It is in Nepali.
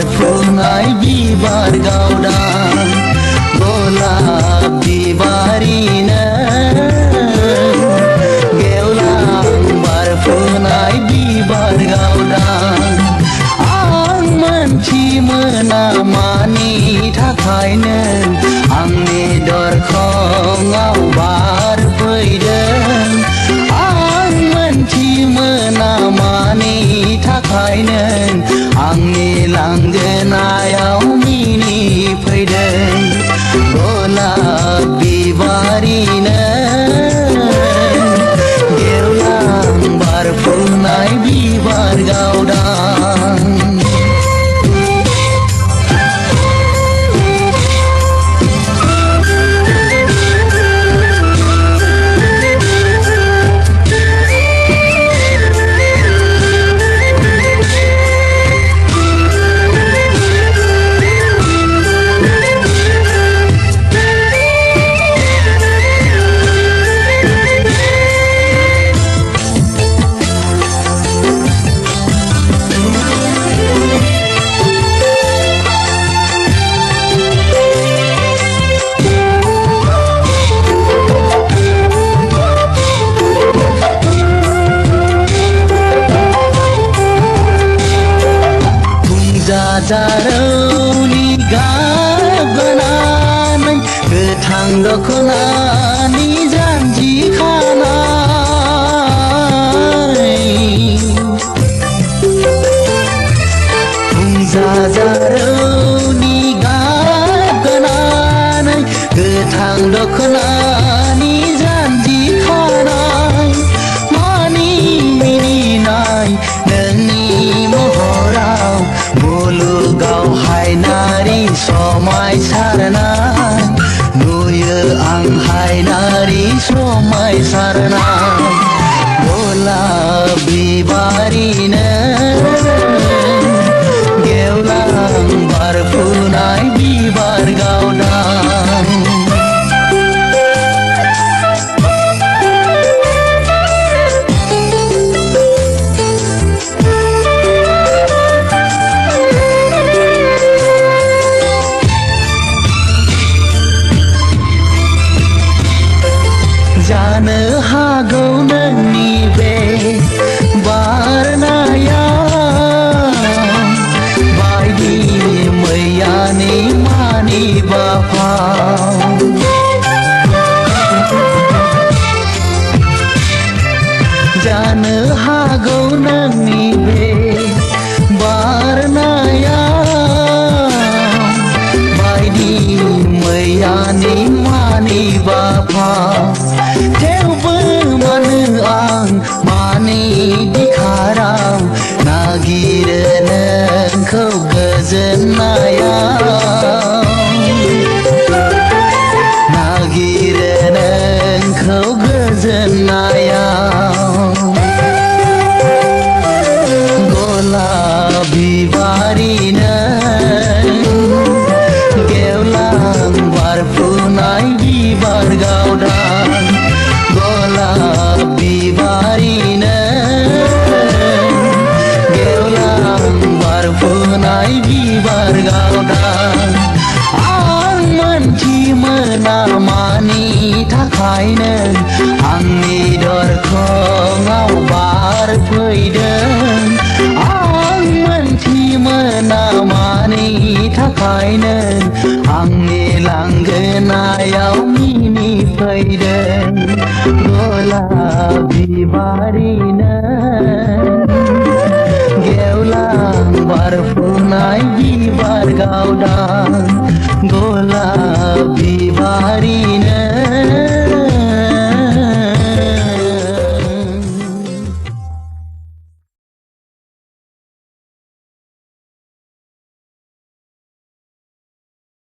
बारफुनाय बिबार गावदां गलाब बिबारिनो गेवलां बारफुनाय बिबार गावदां आं मोनथि मोना मानि थाखायनो आंनि दरखङाव बारफैदों आं मोनथि मोना मानि थाखायनो आंनि लांगोनायाव मिनिफैदों गलाब बिबारिनो गेवलां बारफुनाय बिबार गावदां जारौनि गाबगानानै गोथां दखनानि जानजि खानाय जारौनि गाबगानानै गोथां दखनानि जानजि खानाय मानि मिनिनाय नोंनि महराव मुलुगाव हायनारि समायसारनाय नुयो आं हायनारि समायसारनाय गलाब बिबारिनो गेवलां बारफुनाय बिबार गावदां जानो हागौ नोंनि बे बारनाया बायदि मैयानि मानिबा फाव जानो हागौ नोंनि बे बारनाया बायदि मैयानि मानिबा फाव थेवबो मानो आं मानि दिखाराव नागिरो नोंखौ गोजोननायाव नागिरो नोंखौ गोजोननायाव गलाब बिबारिनो गेवलां बारफुनाय बिबार गावदां गलाब बिबारिनो गेवलां बारफुनाय बिबार गावदां आं मोनथि मोना मानि थाखायनो आंनि दरखङाव बारफैदों आं मोनथि मोना मानि थाखायनो आंनि लांगोनायाव मिनिफैदों गलाब बिबारिनो गेवलां बारफुनाय बिबार गावदां गलाब बिबारि